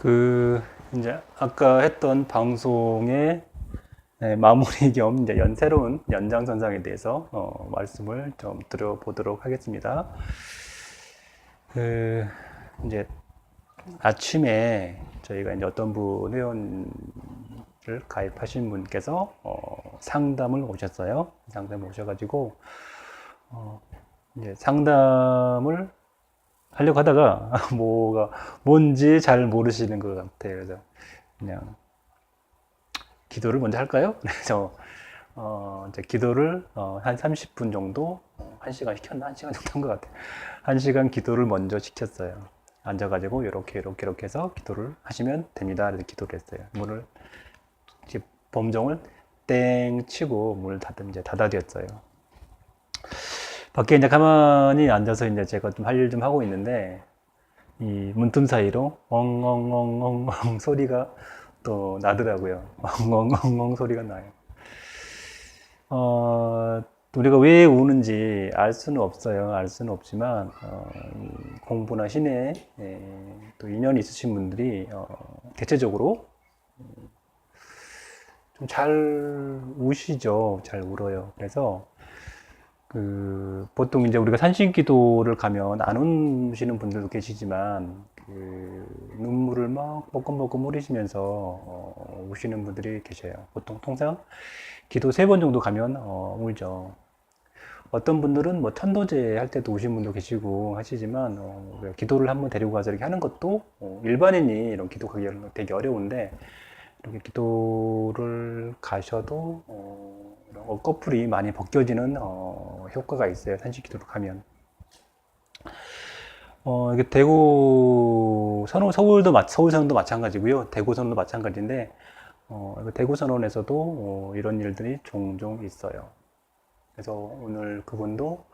그 이제 아까 했던 방송의 마무리 겸 이제 새로운 연장선상에 대해서 말씀을 좀 드려보도록 하겠습니다. 그 이제 아침에 저희가 이제 어떤 분 회원을 가입하신 분께서 상담을 오셨어요. 상담을 오셔가지고 이제 상담을 하려고 하다가 뭔지 잘 모르시는 것 같아요. 그래서 그냥 기도를 먼저 할까요? 그래서 이제 기도를 한 30분 정도, 1시간 시켰나? 1시간 정도 한 것 같아요. 1시간 기도를 먼저 시켰어요. 앉아가지고 이렇게 해서 기도를 하시면 됩니다. 그래서 기도를 했어요. 문을 범종을 땡 치고 문을 이제 닫아드렸어요. 밖에 이제 가만히 앉아서 이제 제가 좀 할 일 좀 하고 있는데 이 문틈 사이로 엉엉엉엉엉 소리가 또 나더라고요. 엉엉엉엉 소리가 나요. 우리가 왜 우는지 알 수는 없어요. 알 수는 없지만 공부나 신에 또 인연이 있으신 분들이 대체적으로 좀 잘 우시죠. 잘 울어요. 그래서 보통 이제 우리가 산신기도를 가면 안 우시는 분들도 계시지만 눈물을 막 뻐끔뻐끔 흘리시면서 우시는 분들이 계셔요. 통상 기도 3번 정도 가면 울죠. 어떤 분들은 뭐 천도제 할 때도 우신 분도 계시고 하시지만 기도를 한번 데리고 가서 이렇게 하는 것도 일반인이 이런 기도 가기 되게 어려운데 이렇게 기도를 가셔도 꺼풀이 많이 벗겨지는 효과가 있어요. 산신기도를 가면. 이게 서울선원도 마찬가지고요. 대구선원도 마찬가지인데 대구선원에서도 이런 일들이 종종 있어요. 그래서 오늘 그분도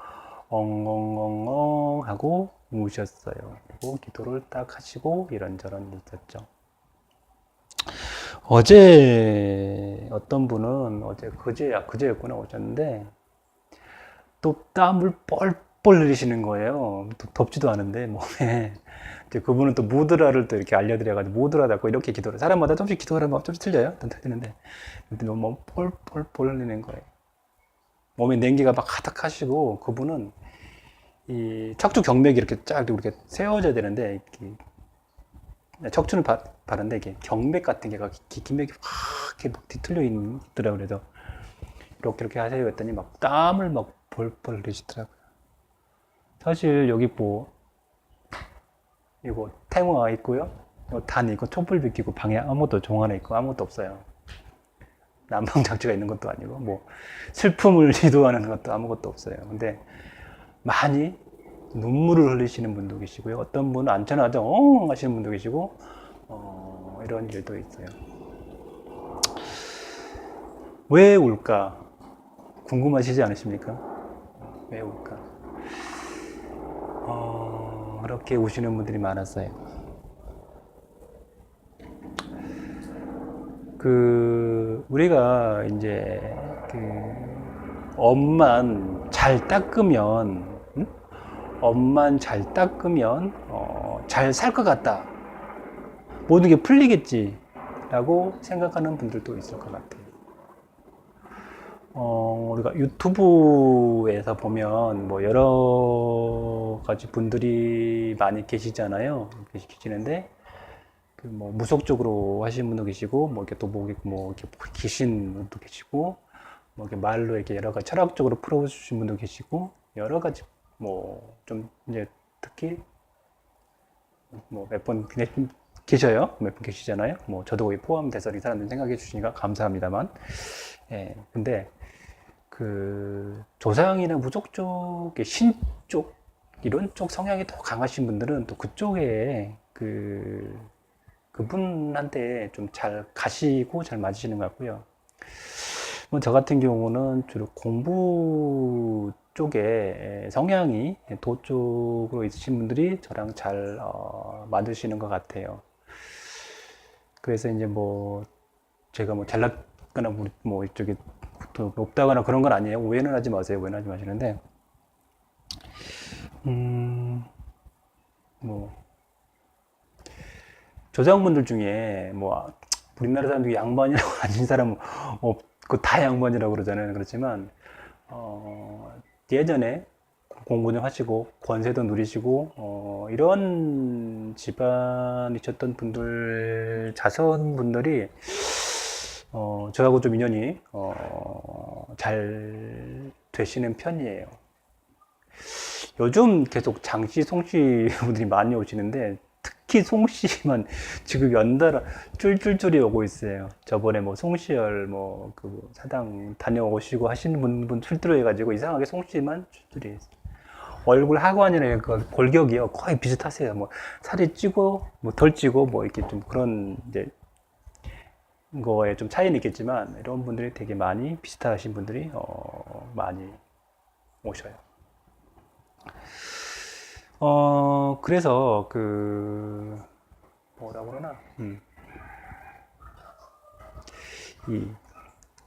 엉엉엉엉 하고 우셨어요. 그리고 기도를 딱 하시고 이런저런 있었죠. 어제 어떤 분은 그제였구나 오셨는데 또 땀을 뻘뻘 흘리시는 거예요. 또 덥지도 않은데 몸에. 이제 그분은 또 무드라를 또 이렇게 알려드려가지고 무드라 잡고 이렇게 기도를 사람마다 조금씩 기도하면 조금씩 틀려요. 틀리는데 너무 뻘뻘 흘리는 거예요. 몸에 냉기가 막 가득하시고 그분은 이 척추 경맥이 이렇게 쫙 이렇게 세워져야 되는데 척추는 바른데 이게 경맥 같은 게가 기맥이 확 이렇게 막 뒤틀려 있더라고요. 그래서 이렇게 하세요 했더니 막 땀을 막 벌벌 흘리시더라고요. 사실 여기 이거 탱화 있고요. 단 있고 촛불 비키고 방에 아무것도 종 하나 있고 아무것도 없어요. 난방 장치가 있는 것도 아니고 슬픔을 지도하는 것도 아무것도 없어요. 근데 많이 눈물을 흘리시는 분도 계시고요. 어떤 분은 안전하죠 하시는 분도 계시고 이런 일도 있어요. 왜 울까? 궁금하시지 않으십니까? 왜 울까? 그렇게 우시는 분들이 많았어요. 우리가 이제 엄만 잘 닦으면 잘 살 것 같다. 모든 게 풀리겠지 라고 생각하는 분들도 있을 것 같아요. 우리가 유튜브에서 보면 여러 가지 분들이 많이 계시잖아요. 계시는데 무속적으로 하시는 분도 계시고 이렇게 이렇게 귀신 분도 계시고 이렇게 말로 이렇게 여러 가지 철학적으로 풀어주신 분도 계시고 여러 가지 좀 이제 특히 몇 번 계셔요. 몇 분 계시잖아요. 저도 거기 포함돼서 이 사람들 생각해 주시니까 감사합니다만. 근데 조상이나 무속 쪽의 신 쪽, 이런 쪽 성향이 더 강하신 분들은 또 그쪽에 그분한테 좀 잘 가시고 잘 맞으시는 것 같고요. 저 같은 경우는 주로 공부 쪽에 성향이 도 쪽으로 있으신 분들이 저랑 잘 맞으시는 것 같아요. 그래서 이제 제가 잘났거나 이쪽에 더 높다거나 그런 건 아니에요. 오해는 하지 마세요. 오해는 하지 마시는데 조상분들 중에 뭐 우리나라 사람 중에 양반이라고 하신 사람은 없고 다 양반이라고 그러잖아요. 그렇지만 예전에 공부 좀 하시고 권세도 누리시고 이런 집안이셨던 분들 자손분들이 저하고 좀 인연이 잘 되시는 편이에요. 요즘 계속 장씨, 송씨 분들이 많이 오시는데 특히 송씨만 지금 연달아 쫄쫄쫄이 오고 있어요. 저번에 뭐 송시열 뭐 그 사당 다녀오시고 하시는 분 출두로 해가지고 이상하게 송씨만 출두리 했어요. 얼굴 하관이나 그 골격이요 거의 비슷하세요. 뭐 살이 찌고 뭐 덜 찌고 뭐 이렇게 좀 그런 이제 거에 좀 차이는 있겠지만 이런 분들이 되게 많이 비슷하신 분들이 많이 오셔요. 그래서 뭐라 그러나 이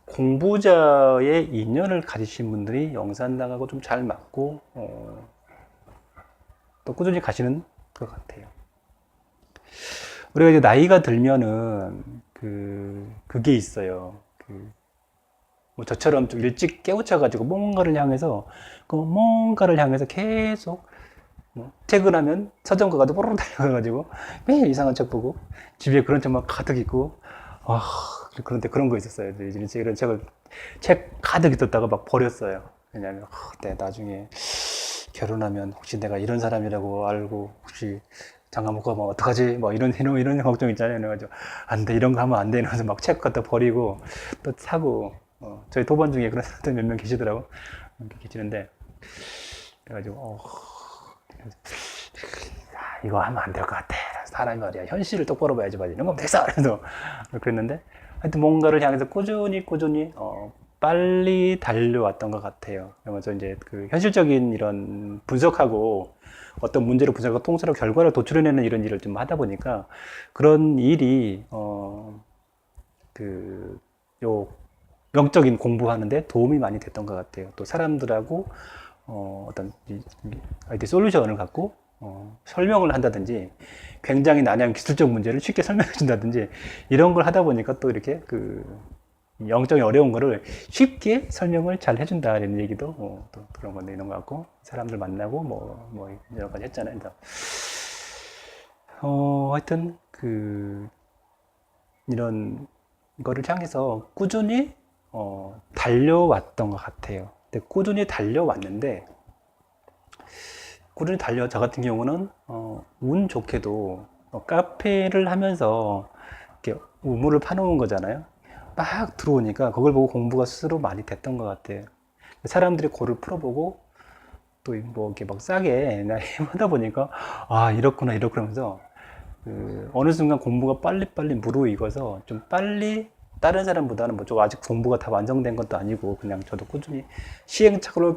공부자의 인연을 가지신 분들이 영산당하고 좀 잘 맞고 또 꾸준히 가시는 것 같아요. 우리가 이제 나이가 들면은 그게 있어요. 뭐 저처럼 좀 일찍 깨우쳐가지고 뭔가를 향해서 계속 퇴근하면 서점가 가도 뽀로로 달려가가지고 매일 이상한 책 보고 집에 그런 책만 가득 있고 그런데 그런 거 있었어요. 이제 이런 책 가득 있었다가 막 버렸어요. 왜냐면 내 나중에 결혼하면 혹시 내가 이런 사람이라고 알고 혹시 장가 못 가면 어떡하지? 뭐 이런 걱정 있잖아요. 그래가지고 안 돼, 이런 거 하면 안 돼. 이러면서 막 책 갖다 버리고 또 사고 저희 도반 중에 그런 사람들 몇 명 계시더라고. 계시는데 그래가지고 이거 하면 안 될 것 같아. 사람이 말이야 현실을 똑바로 봐야지 말이야. 이런 거면 됐어. 그래서 그랬는데 하여튼 뭔가를 향해서 꾸준히 빨리 달려왔던 것 같아요. 그러면서 이제 그 현실적인 이런 분석하고 어떤 문제를 분석하고 통찰하고 결과를 도출해내는 이런 일을 좀 하다 보니까 그런 일이 요 영적인 공부하는데 도움이 많이 됐던 것 같아요. 또 사람들하고 어떤 IT 솔루션을 갖고 설명을 한다든지 굉장히 난해한 기술적 문제를 쉽게 설명해 준다든지 이런 걸 하다 보니까 또 이렇게 영적인 어려운 거를 쉽게 설명을 잘 해준다 이런 얘기도 또 그런 건데 이런 거 같고 사람들 만나고 뭐 여러 가지 했잖아요. 그래서 하여튼 이런 거를 향해서 꾸준히 달려왔던 것 같아요. 근데 꾸준히 달려왔는데 저 같은 경우는 운 좋게도 카페를 하면서 이렇게 우물을 파놓은 거잖아요. 막 들어오니까 그걸 보고 공부가 스스로 많이 됐던 것 같아요. 사람들이 그를 풀어보고 또 뭐 이렇게 막 싸게 하다 보니까 이렇구나 하면서 어느 순간 공부가 빨리빨리 무르익어서 좀 빨리 다른 사람보다는 뭐 좀 아직 공부가 다 완성된 것도 아니고 그냥 저도 꾸준히 시행착오를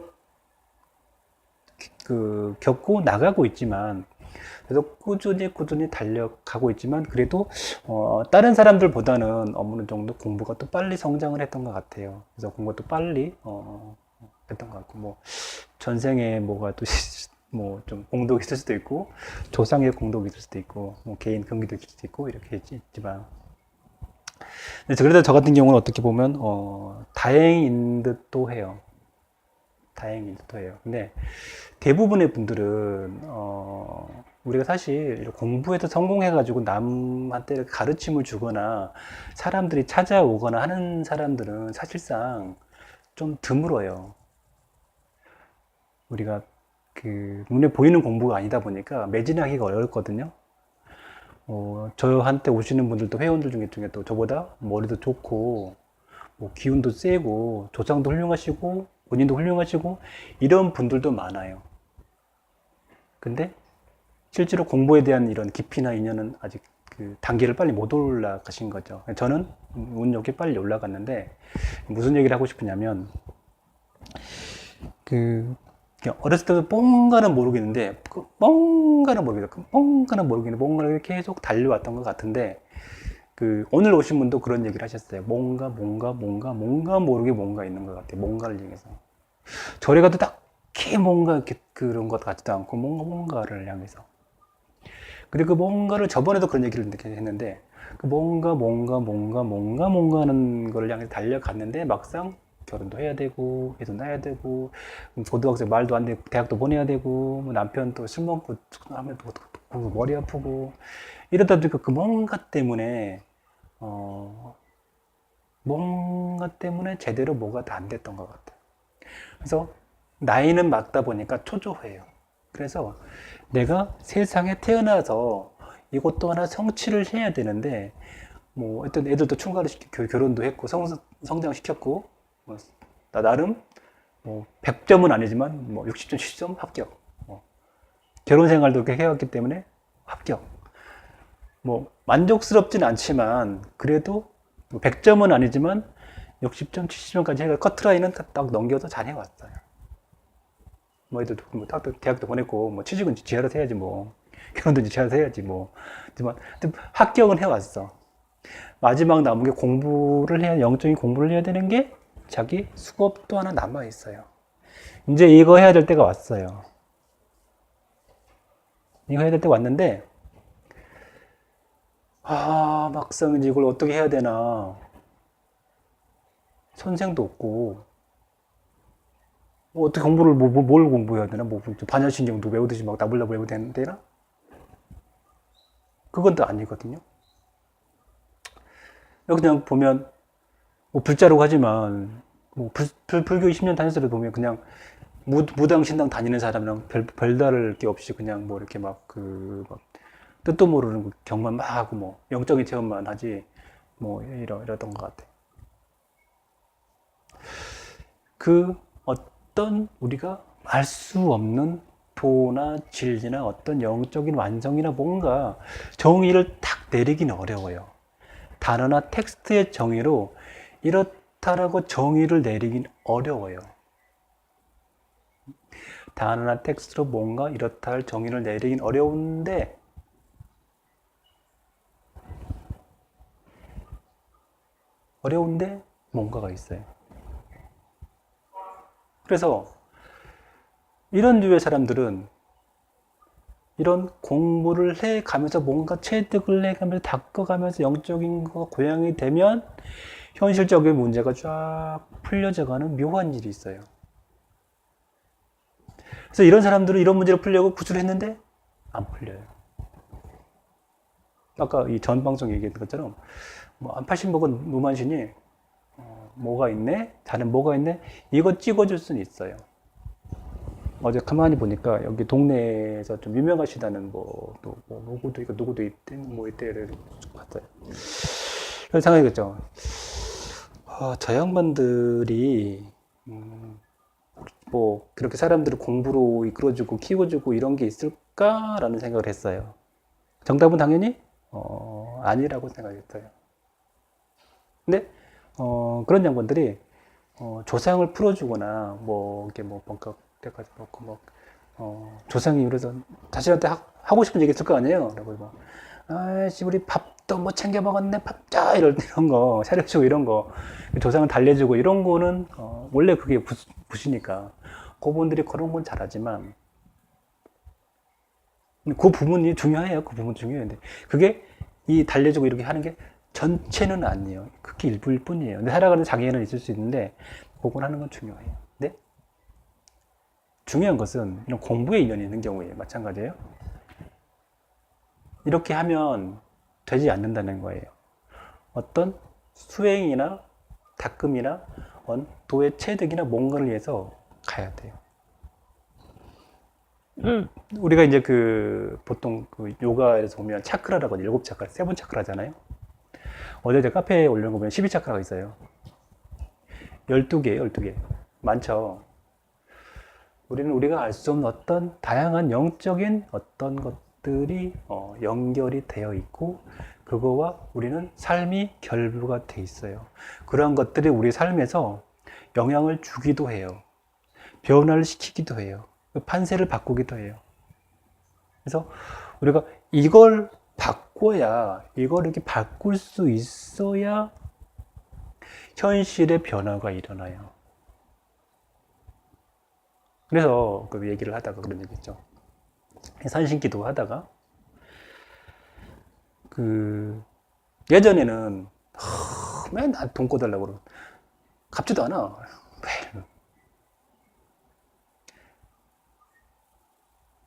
겪고 나가고 있지만 그래서 꾸준히 달려가고 있지만 그래도 다른 사람들보다는 어느 정도 공부가 또 빨리 성장을 했던 것 같아요. 그래서 공부가 또 빨리 했던 것 같고 뭐 전생에 뭐가 또 뭐 좀 공덕이 있을 수도 있고 조상의 공덕이 있을 수도 있고 뭐 개인 경기도 있을 수도 있고 이렇게 있지만 그래도 저 같은 경우는 어떻게 보면 다행인 듯도 해요. 근데 대부분의 분들은 우리가 사실 공부해서 성공해가지고 남한테 가르침을 주거나 사람들이 찾아오거나 하는 사람들은 사실상 좀 드물어요. 우리가 눈에 보이는 공부가 아니다 보니까 매진하기가 어렵거든요. 저한테 오시는 분들도 회원들 중에 또 저보다 머리도 좋고 뭐 기운도 세고 조상도 훌륭하시고 본인도 훌륭하시고 이런 분들도 많아요. 근데 실제로 공부에 대한 이런 깊이나 인연은 아직 단계를 빨리 못 올라가신 거죠. 저는 운 좋게 빨리 올라갔는데 무슨 얘기를 하고 싶으냐면 어렸을 때도 뭔가는 모르겠는데 뭔가를 계속 달려왔던 것 같은데 오늘 오신 분도 그런 얘기를 하셨어요. 뭔가 모르게 뭔가 있는 것 같아요. 뭔가를 향해서. 저리 가도 딱히 뭔가 이렇게 그런 것 같지도 않고 뭔가를 향해서. 근데 그 뭔가를 저번에도 그런 얘기를 이렇게 했는데 그 뭔가 하는 거를 향해서 달려갔는데 막상 결혼도 해야 되고 애도 낳아야 되고 고등학생 말도 안 되고 대학도 보내야 되고 뭐 남편 또 술 먹고 하면 또 머리 아프고 이러다 보니까 그 뭔가 때문에 제대로 뭐가 다 안 됐던 것 같아요. 그래서 나이는 맞다 보니까 초조해요. 그래서 내가 세상에 태어나서 이것도 하나 성취를 해야 되는데 뭐 어떤 애들도 충가를 시키고 결혼도 했고 성장시켰고 뭐 나 나름 뭐 100점은 아니지만 뭐 60점, 70점 합격. 결혼 생활도 그렇게 해왔기 때문에 합격. 뭐 만족스럽진 않지만 그래도 100점은 아니지만 60점, 70점까지 해가 커트라인은 딱 넘겨서 잘 해왔어요. 뭐 애들도 뭐 대학도 보냈고 뭐 취직은 지하라서 해야지 뭐 결혼도 지하라서 해야지 뭐 하지만 합격은 해왔어. 마지막 남은 게 영적인 공부를 해야 되는 게 자기 수업도 하나 남아 있어요. 이제 이거 해야 될 때가 왔어요. 이거 해야 될 때가 왔는데 막상 이제 이걸 어떻게 해야 되나. 선생도 없고, 뭐 어떻게 공부를, 뭘 공부해야 되나? 뭐, 반야신경도 외우듯이 막 나불나불 외우도 되나? 그건 또 아니거든요. 여기 그냥 보면, 뭐, 불자라고 하지만, 뭐, 불교 20년 다녔을 때 보면 그냥 무당, 신당 다니는 사람이랑 별다를 게 없이 그냥 뭐 이렇게 뜻도 모르는 경만 막 하고 뭐, 영적인 체험만 하지, 뭐, 이러던 것 같아. 그 어떤 우리가 알 수 없는 도나 진리나 어떤 영적인 완성이나 뭔가 정의를 탁 내리기는 어려워요. 단어나 텍스트의 정의로 이렇다라고 정의를 내리긴 어려워요. 단어나 텍스트로 뭔가 이렇다 할 정의를 내리긴 어려운데 뭔가가 있어요. 그래서 이런 류의 사람들은 이런 공부를 해가면서 뭔가 체득을 해가면서 닦아가면서 영적인 거 고양이 되면 현실적인 문제가 쫙 풀려져가는 묘한 일이 있어요. 그래서 이런 사람들은 이런 문제를 풀려고 구술을 했는데 안 풀려요. 아까 이 전 방송 얘기했던 것처럼 한 80 먹은 무만신이 뭐가 있네? 다른 뭐가 있네? 이거 찍어줄 수는 있어요. 어제 가만히 보니까 여기 동네에서 좀 유명하시다는 누구도 있대, 뭐 이때를 봤어요. 그래서 생각했죠. 저 양반들이, 뭐, 그렇게 사람들을 공부로 이끌어주고 키워주고 이런 게 있을까라는 생각을 했어요. 정답은 당연히, 아니라고 생각했어요. 근데, 그런 양반들이, 조상을 풀어주거나, 뭐, 이렇게 뭐, 뭔가, 때까지 먹고 조상이 그래서 자신한테 하고 싶은 얘기 있을 거 아니에요. 그리고 아이씨 우리 밥도 뭐 챙겨 먹었네 밥자 이런 거 차려주고 이런 거 조상을 달래주고 이런 거는 원래 그게 붓이니까 그분들이 그런 건 잘하지만 그 부분이 중요해요. 그 부분 중요한데 그게 이 달래주고 이렇게 하는 게 전체는 아니에요. 그게 일부일 뿐이에요. 근데 살아가는 장애는 있을 수 있는데 그건 하는 건 중요해요. 네? 중요한 것은 이런 공부에 인연이 있는 경우에 마찬가지예요. 이렇게 하면 되지 않는다는 거예요. 어떤 수행이나 닦음이나 도의 체득이나 뭔가를 위해서 가야 돼요. 우리가 이제 보통 요가에서 보면 차크라라고 7차크라, 7차크라잖아요. 어제 제가 카페에 올려놓은 거 보면 12차크라가 있어요. 12개, 12개. 많죠. 우리가 알 수 없는 어떤 다양한 영적인 어떤 것들이 연결이 되어 있고 그거와 우리는 삶이 결부가 돼 있어요. 그러한 것들이 우리 삶에서 영향을 주기도 해요. 변화를 시키기도 해요. 판세를 바꾸기도 해요. 그래서 우리가 이걸 바꿔야 이걸 이렇게 바꿀 수 있어야 현실의 변화가 일어나요. 그래서 그 얘기를 하다가 그런 얘기 있죠. 산신기도 하다가 예전에는 맨날 돈 꺼달라고 그러고 갚지도 않아.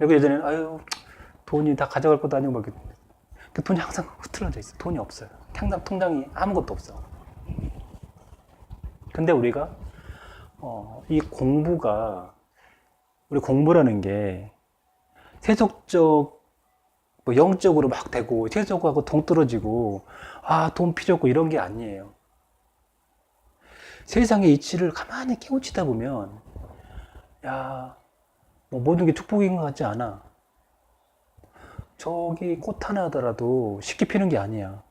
여기 예전에는 아유 돈이 다 가져갈 것도 아니고 막 그 돈이 항상 흐트러져 있어. 돈이 없어요. 항상 통장이 아무것도 없어. 근데 우리가 이 공부가 우리 공부라는 게 세속적 뭐 영적으로 막 되고 세속하고 동떨어지고 돈 필요 없고 이런 게 아니에요. 세상의 이치를 가만히 깨우치다 보면 뭐 모든 게 축복인 것 같지 않아. 저기 꽃 하나 하더라도 쉽게 피는 게 아니야.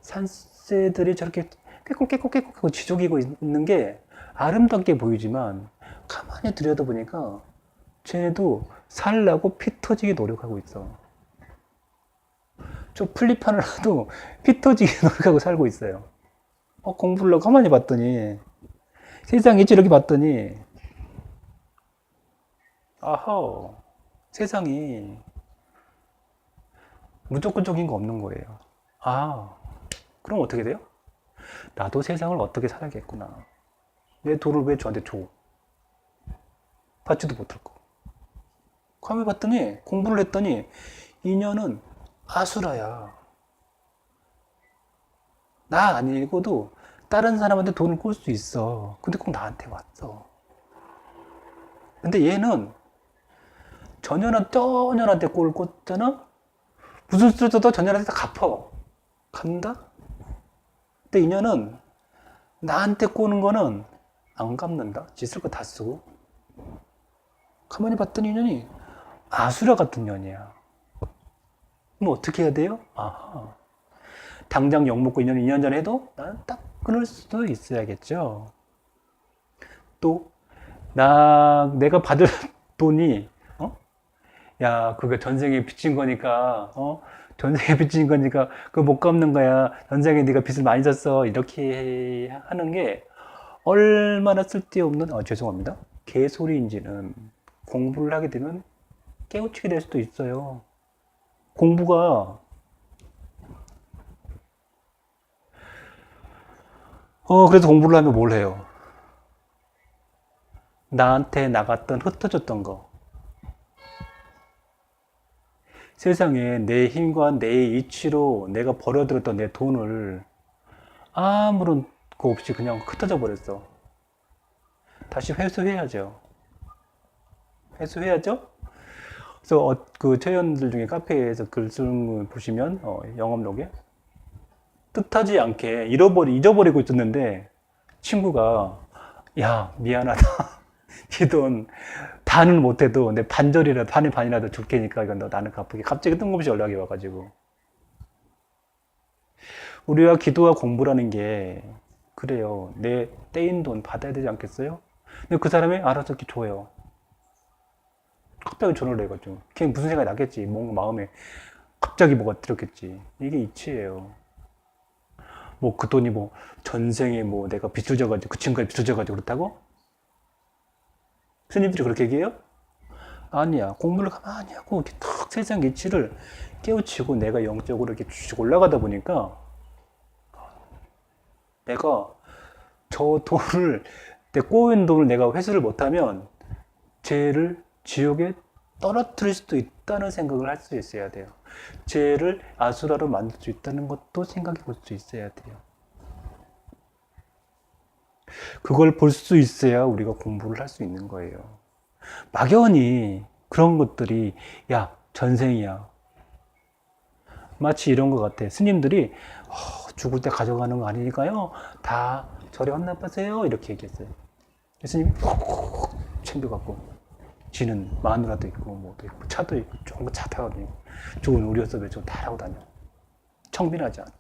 산새들이 저렇게 깨꿀깨꿀깨꿀 지저귀고 있는 게 아름답게 보이지만 가만히 들여다보니까 쟤네도 살라고 피 터지게 노력하고 있어. 저 플립하느라도 피 터지게 노력하고 살고 있어요. 공부를 하고 가만히 봤더니 세상에 이렇게 봤더니 아하 세상이 무조건적인 거 없는 거예요. 그럼 어떻게 돼요? 나도 세상을 어떻게 살아야겠구나. 내 돈을 왜 저한테 줘? 받지도 못할 거. 가만히 봤더니 공부를 했더니 인연은 아수라야. 나 아니고도 다른 사람한테 돈을 꿀 수 있어. 근데 꼭 나한테 왔어. 근데 얘는 전현한테 꼴을 꽂잖아? 무슨 수를 써도 전현한테 다 갚어. 간다? 근데 인연은 나한테 꼬는 거는 안 갚는다. 짓을 거 다 쓰고. 가만히 봤더니 인연이 아수라 같은 년이야. 그럼 어떻게 해야 돼요? 당장 욕먹고 인연 2년 전에 해도 나는 딱 끊을 수도 있어야겠죠. 또, 내가 받을 돈이, 그거 전생에 빚진 거니까, 전생에 빚진 거니까, 그거 못 갚는 거야. 전생에 네가 빚을 많이 졌어. 이렇게 하는 게 얼마나 쓸데없는, 죄송합니다. 개소리인지는 공부를 하게 되면 깨우치게 될 수도 있어요. 공부가, 그래서 공부를 하면 뭘 해요? 나한테 나갔던 흩어졌던 거. 세상에 내 힘과 내 이치로 내가 버려들었던 내 돈을 아무런 거 없이 그냥 흩어져 버렸어. 다시 회수해야죠. 회수해야죠? 그래서 그 회원들 중에 카페에서 글 쓰는 거 보시면 영업록에 뜻하지 않게 잊어버리고 있었는데 친구가 야 미안하다 이 돈 다는 못해도 내 반절이라도 반의 반이라도 줄 테니까 이건 너 나는 갚을게. 갑자기 뜬금없이 연락이 와가지고 우리가 기도와 공부라는 게 그래요. 내 떼인 돈 받아야 되지 않겠어요? 근데 그 사람이 알아서 이렇게 줘요. 갑자기 전화를 해가지고 걔 무슨 생각이 나겠지. 뭔가 마음에 갑자기 뭐가 들었겠지. 이게 이치예요. 뭐 그 돈이 뭐 전생에 뭐 내가 빚을 져가지고 그 친구가 빚을 져가지고 그렇다고? 스님들이 그렇게 얘기해요? 아니야. 공부를 가만히 하고 이렇게 탁 세상 이치를 깨우치고 내가 영적으로 이렇게 쭉 올라가다 보니까 내가 저 돈을 내 꼬인 돈을 내가 회수를 못하면 쟤를 지옥에 떨어뜨릴 수도 있다는 생각을 할 수 있어야 돼요. 쟤를 아수라로 만들 수 있다는 것도 생각해 볼 수 있어야 돼요. 그걸 볼 수 있어야 우리가 공부를 할 수 있는 거예요. 막연히 그런 것들이 야 전생이야. 마치 이런 것 같아. 스님들이 죽을 때 가져가는 거 아니니까요. 다 절에 헌납하세요. 이렇게 얘기했어요. 스님이 콕 챙겨갖고 지는 마누라도 있고 뭐도 있고 차도 있고 좋은 거 차 타고 다니고 좋은 의료섭에 좀 다 하고 다녀. 청빈하지 않아.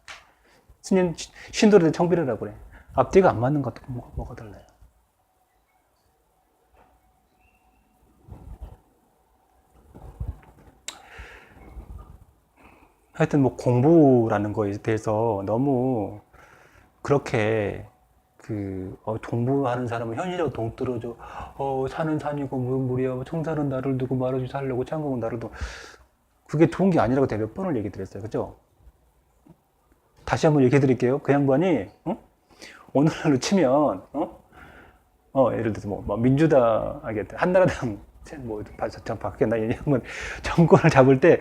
스님 신도들한테 청빈하라고 그래. 앞뒤가 안 맞는 것도 뭐가 달라요. 하여튼 뭐 공부라는 거에 대해서 너무 그렇게 공부하는 사람은 현실하고 동떨어져. 산은 산이고 물은 물이야. 청산은 나를 두고 말아주 살려고 창공은 나를 두고. 그게 좋은 게 아니라고 제가 몇 번을 얘기 드렸어요. 그죠? 다시 한번 얘기해 드릴게요. 그 양반이, 오늘날로 치면, 예를 들어서 뭐 민주당, 한나라당, 바뀌었나? 이 양반 정권을 잡을 때,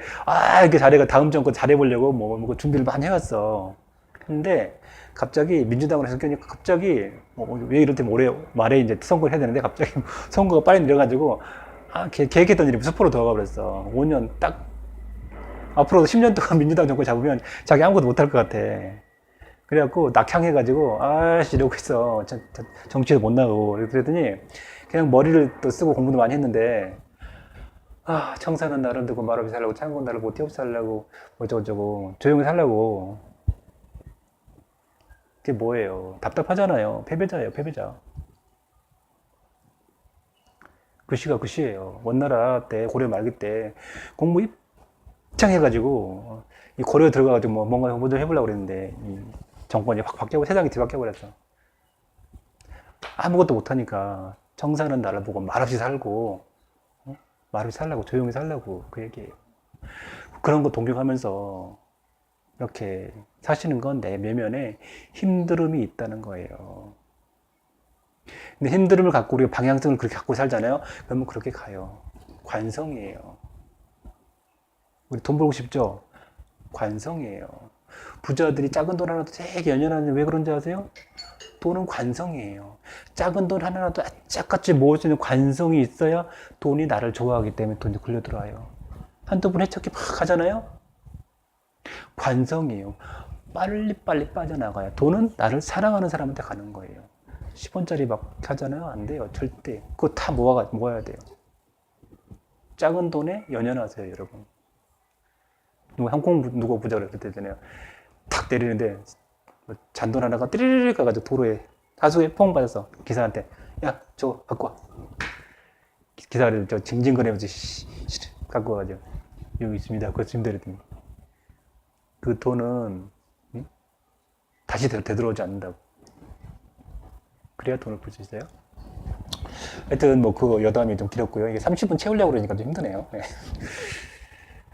이렇게 자기가 다음 정권 잘해보려고 뭐 준비를 많이 해왔어. 근데, 갑자기 민주당으로 해서 껴니까 갑자기, 왜 이럴 때 말에 이제 선거를 해야 되는데 갑자기 선거가 빨리 내려가지고, 계획했던 일이 수포로 들어가 버렸어. 5년 딱, 앞으로 10년 동안 민주당 정권 잡으면 자기 아무것도 못할 것 같아. 그래갖고 낙향해가지고 이러고 있어. 정치에도 못 나가고. 그랬더니 그냥 머리를 또 쓰고 공부도 많이 했는데 청사는 나를 두고 말없이 살라고, 창군 나를 보고 띄없이 살라고, 어쩌고저쩌고 조용히 살라고. 그게 뭐예요? 답답하잖아요. 패배자예요, 패배자. 그 시가 그 시예요. 원나라 때, 고려 말기 때 공부 입장해가지고 이 고려 들어가가지고 뭔가 좀 해보려고 그랬는데 이 정권이 확 바뀌고 세상이 뒤바뀌어 버렸어. 아무것도 못하니까 청사는 나를 보고 말없이 살고, 말없이 살라고, 조용히 살라고, 그 얘기예요. 그런 거 동경하면서 이렇게 사시는 건 내 내면에 힘듦이 있다는 거예요. 근데 힘듦을 갖고 우리가 방향성을 그렇게 갖고 살잖아요. 그러면 그렇게 가요. 관성이에요. 우리 돈 벌고 싶죠? 관성이에요. 부자들이 작은 돈 하나도 되게 연연하는데 왜 그런지 아세요? 돈은 관성이에요. 작은 돈 하나라도 ac짝같이 모을 수 있는 관성이 있어야 돈이 나를 좋아하기 때문에 돈이 굴려 들어와요. 한두 번 해쳤기 막 하잖아요? 관성이에요. 빨리빨리 빠져나가요. 돈은 나를 사랑하는 사람한테 가는 거예요. 10원짜리 막 하잖아요? 안 돼요. 절대. 그거 다 모아야 돼요. 작은 돈에 연연하세요, 여러분. 누가 부자 그랬잖아요. 탁 때리는데 잔돈 하나가 띠리리리 가가지고 도로에 하수구에 퐁 빠졌어. 기사한테 야 저거 갖고 와. 기사를 저 징징거리면서 갖고 와가지고 여기 있습니다. 그렇습니다. 그랬더니 그 돈은 다시 되돌아오지 않는다고. 그래야 돈을 벌 수 있어요. 하여튼 뭐 그 여담이 좀 길었고요. 이게 30분 채우려고 그러니까 좀 힘드네요. 네.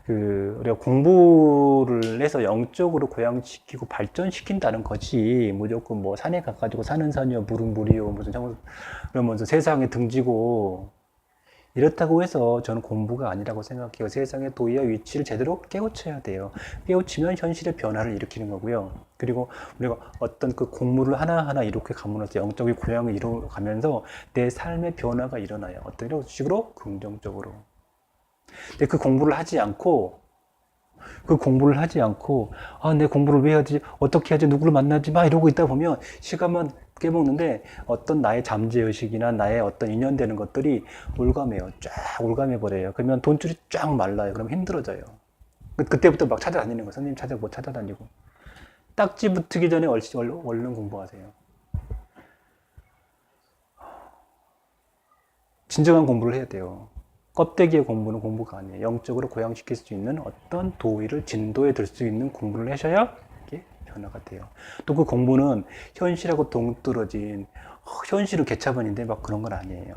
우리가 공부를 해서 영적으로 고양시키고 발전시킨다는 거지, 무조건 뭐 산에 가가지고 사는 산이요, 물은 물이요, 그러면서 세상에 등지고, 이렇다고 해서 저는 공부가 아니라고 생각해요. 세상의 도의와 위치를 제대로 깨우쳐야 돼요. 깨우치면 현실의 변화를 일으키는 거고요. 그리고 우리가 어떤 그 공부를 하나하나 이렇게 감으로써 영적인 고양을 이루어가면서 내 삶의 변화가 일어나요. 어떤 식으로? 긍정적으로. 근데 그 공부를 하지 않고, 내 공부를 왜 하지? 어떻게 하지? 누구를 만나지? 막 이러고 있다 보면 시간만 깨먹는데 어떤 나의 잠재의식이나 나의 어떤 인연되는 것들이 올가매요. 쫙 올가매버려요. 그러면 돈줄이 쫙 말라요. 그럼 힘들어져요. 그때부터 막 찾아다니는 거예요. 선생님 찾아다니고. 딱지 붙기 전에 얼른 공부하세요. 진정한 공부를 해야 돼요. 껍데기의 공부는 공부가 아니에요. 영적으로 고양시킬 수 있는 어떤 도의를 진도에 들 수 있는 공부를 하셔야 이게 변화가 돼요. 또 그 공부는 현실하고 동떨어진 현실은 개차반인데 막 그런 건 아니에요.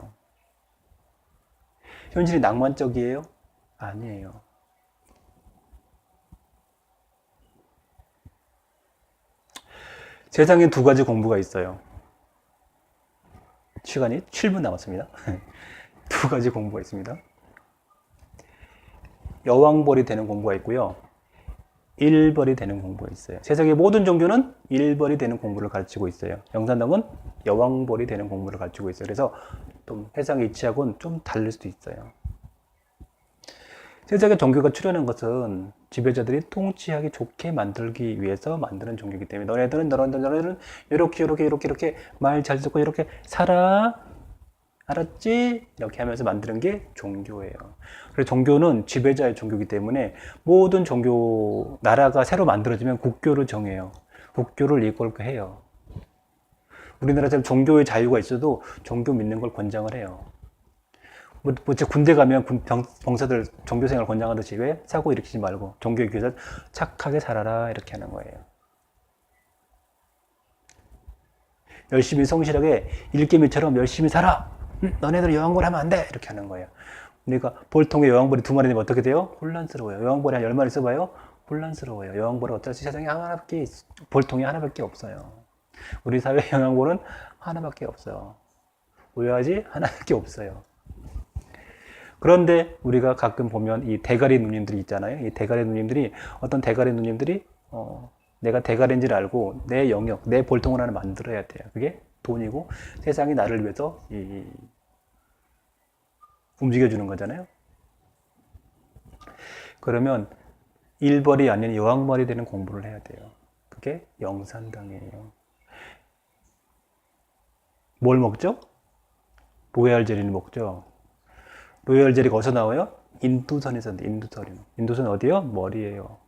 현실이 낭만적이에요? 아니에요. 세상에 두 가지 공부가 있어요. 시간이 7분 남았습니다. 두 가지 공부가 있습니다. 여왕벌이 되는 공부가 있고요. 일벌이 되는 공부가 있어요. 세상의 모든 종교는 일벌이 되는 공부를 가르치고 있어요. 영산당은 여왕벌이 되는 공부를 가르치고 있어요. 그래서 좀 세상의 이치하고는 좀 다를 수도 있어요. 세상의 종교가 출현한 것은 지배자들이 통치하기 좋게 만들기 위해서 만드는 종교이기 때문에 너네들은 이렇게 말 잘 듣고 이렇게 살아, 알았지? 이렇게 하면서 만드는 게 종교예요. 그래서 종교는 지배자의 종교이기 때문에 모든 종교, 나라가 새로 만들어지면 국교를 정해요. 국교를 이끌게 해요. 우리나라처럼 종교의 자유가 있어도 종교 믿는 걸 권장을 해요. 군대 가면 병사들 종교생활 권장하듯이 왜 사고 일으키지 말고 종교에 귀해서 착하게 살아라 이렇게 하는 거예요. 열심히 성실하게 일개미처럼 열심히 살아. 너네들 여왕벌 하면 안 돼 이렇게 하는 거예요. 그러니까 볼통에 여왕벌이 2마리 되면 어떻게 돼요? 혼란스러워요. 여왕벌이 한 10마리 써봐요? 혼란스러워요. 여왕벌은 어차피 세상에 하나밖에, 볼통이 하나밖에 없어요. 우리 사회 여왕벌은 하나밖에 없어요. 오해하지? 하나밖에 없어요. 그런데 우리가 가끔 보면 이 대가리 누님들이 있잖아요. 이 대가리 누님들이, 어떤 대가리 누님들이, 내가 대가리인지를 알고 내 영역, 내 볼통을 하나 만들어야 돼요. 그게 돈이고 세상이 나를 위해서 움직여주는 거잖아요. 그러면 일벌이 아닌 여왕벌이 되는 공부를 해야 돼요. 그게 영산당이에요. 뭘 먹죠? 로얄 젤리를 먹죠. 로얄 젤리가 어디서 나와요? 인두선에서, 인두선. 인두선 어디요? 머리예요.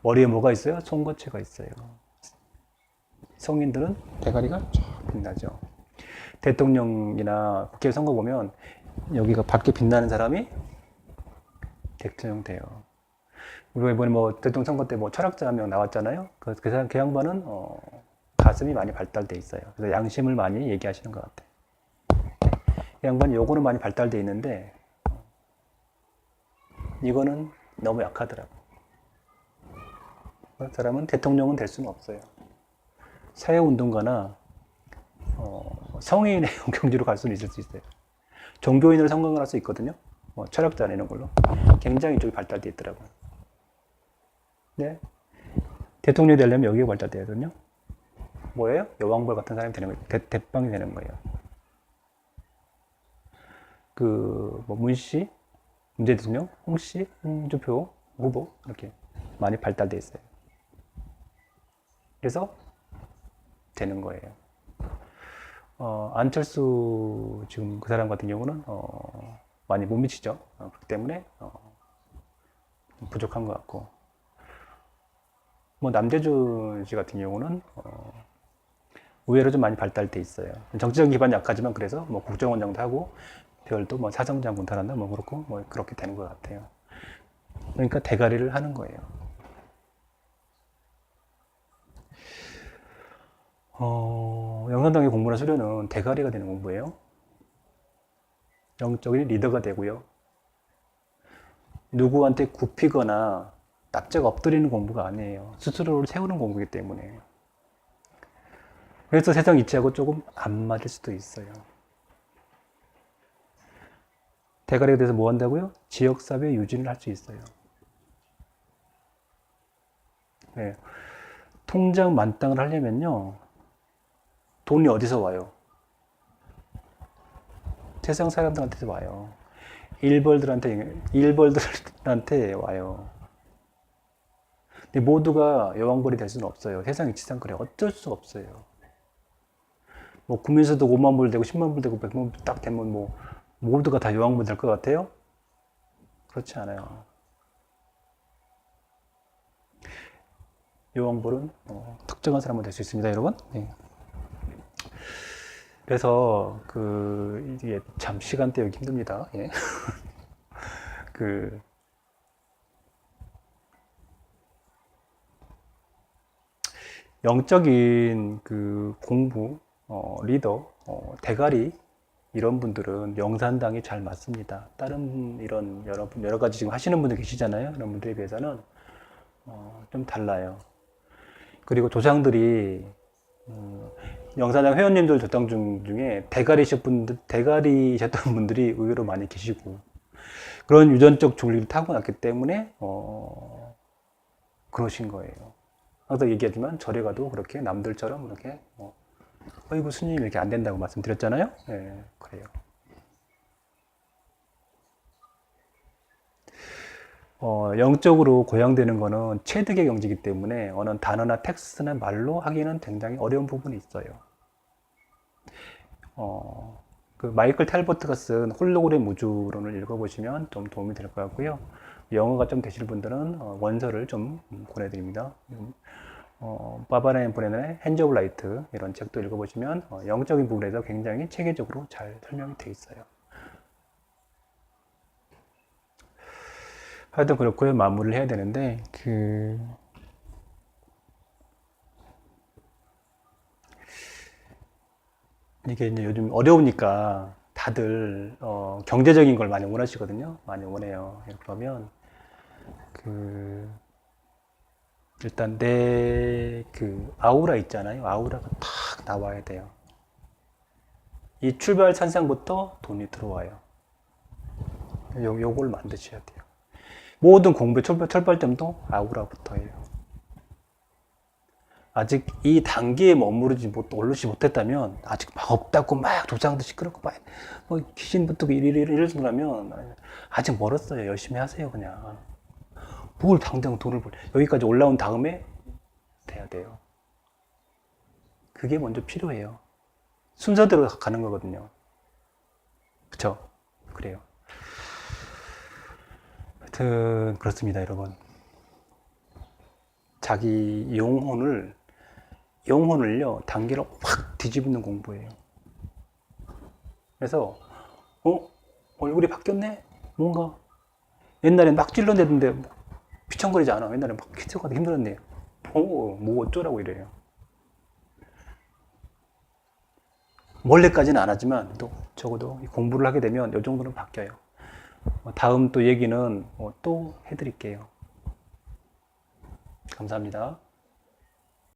머리에 뭐가 있어요? 송거체가 있어요. 성인들은 대가리가 쫙 빛나죠. 대통령이나 국회 선거 보면 여기가 밝게 빛나는 사람이 대통령 돼요. 우리가 이번에 뭐 대통령 선거 때 뭐 철학자 한 명 나왔잖아요. 그 양반은 가슴이 많이 발달돼 있어요. 그래서 양심을 많이 얘기하시는 것 같아요. 이 양반 요거는 많이 발달돼 있는데 이거는 너무 약하더라고. 그 사람은 대통령은 될 수는 없어요. 사회운동가나 성인의 경지로 갈 수는 있을 수 있어요. 종교인으로 성공을 할 수 있거든요. 철학자 이런 걸로 굉장히 이쪽이 발달돼 있더라고요. 네, 대통령이 되려면 여기가 발달돼야 되거든요. 뭐예요? 여왕벌 같은 사람이 되는 거예요. 대빵이 되는 거예요. 문씨, 문재인 대통령, 홍씨, 홍준표 후보 이렇게 많이 발달돼 있어요. 그래서 되는 거예요. 안철수 지금 그 사람 같은 경우는 많이 못 미치죠. 그렇기 때문에 부족한 것 같고, 뭐 남대준 씨 같은 경우는 의외로 좀 많이 발달돼 있어요. 정치적 기반이 약하지만 그래서 뭐 국정원장도 하고 별도 뭐 사정장군도 한다 뭐 그렇고 뭐 그렇게 되는 것 같아요. 그러니까 대가리를 하는 거예요. 영산당의 공부나 수련은 대가리가 되는 공부예요. 영적인 리더가 되고요. 누구한테 굽히거나 납작 엎드리는 공부가 아니에요. 스스로를 세우는 공부이기 때문에. 그래서 세상 이치하고 조금 안 맞을 수도 있어요. 대가리가 돼서 뭐 한다고요? 지역사회 유지를 할 수 있어요. 네. 통장 만땅을 하려면요. 돈이 어디서 와요? 세상 사람들한테 와요. 일벌들한테 와요. 근데 모두가 여왕벌이 될 수는 없어요. 세상 이치상 그래. 어쩔 수 없어요. 뭐 국민세도 5만 불 되고 10만 불 되고 100만 불 딱 되면 뭐 모두가 다 여왕벌 될 것 같아요? 그렇지 않아요. 여왕벌은 특정한 사람은 될 수 있습니다, 여러분. 네. 그래서 이게 참 시간 때우기 힘듭니다. 예. 영적인 공부, 리더, 대가리 이런 분들은 영산당이 잘 맞습니다. 다른 이런 여러 가지 지금 하시는 분들 계시잖아요. 그런 분들에 비해서는 좀 달라요. 그리고 조상들이 영산당 회원님들 조상 중에 대가리셨던 분들이 의외로 많이 계시고 그런 유전적 종리를 타고났기 때문에 그러신 거예요. 항상 얘기하지만 절에 가도 그렇게 남들처럼 이렇게 어이구 스님 이렇게 안 된다고 말씀드렸잖아요. 네, 그래요. 영적으로 고양되는 거는 체득의 경지이기 때문에 어느 단어나 텍스트나 말로 하기는 굉장히 어려운 부분이 있어요. 마이클 탤버트가 쓴 홀로그램 우주론을 읽어보시면 좀 도움이 될 것 같고요. 영어가 좀 되실 분들은 원서를 좀 권해드립니다. 바바라 브레넨의 핸즈 오브 라이트 이런 책도 읽어보시면 영적인 부분에서 굉장히 체계적으로 잘 설명이 되어 있어요. 하여튼 그렇고요. 마무리를 해야 되는데 이게 이제 요즘 어려우니까 다들 경제적인 걸 많이 원하시거든요. 많이 원해요. 그러면 그 일단 내 그 아우라 있잖아요. 아우라가 탁 나와야 돼요. 이 출발 선상부터 돈이 들어와요. 요걸 만드셔야 돼요. 모든 공부의 출발점도 아우라부터예요. 아직 이 단계에 올르지 못했다면, 아직 막 없다고 막 도장도 시끄럽고 막 뭐 귀신 붙고 이러시면 아직 멀었어요. 열심히 하세요. 그냥 뭘 당장 돈을 여기까지 올라온 다음에 돼야 돼요. 그게 먼저 필요해요. 순서대로 가는 거거든요. 그쵸? 그래요. 하여튼 그렇습니다, 여러분. 자기 영혼을요 단계로 확 뒤집는 공부예요. 그래서 얼굴이 바뀌었네? 뭔가 옛날엔 막 찔러대던데 휘청거리지 않아. 옛날에 막 휘청거리기 힘들었네. 뭐 어쩌라고 이래요. 원래까지는 안 하지만 또 적어도 공부를 하게 되면 이 정도는 바뀌어요. 다음 또 얘기는 또 해드릴게요. 감사합니다.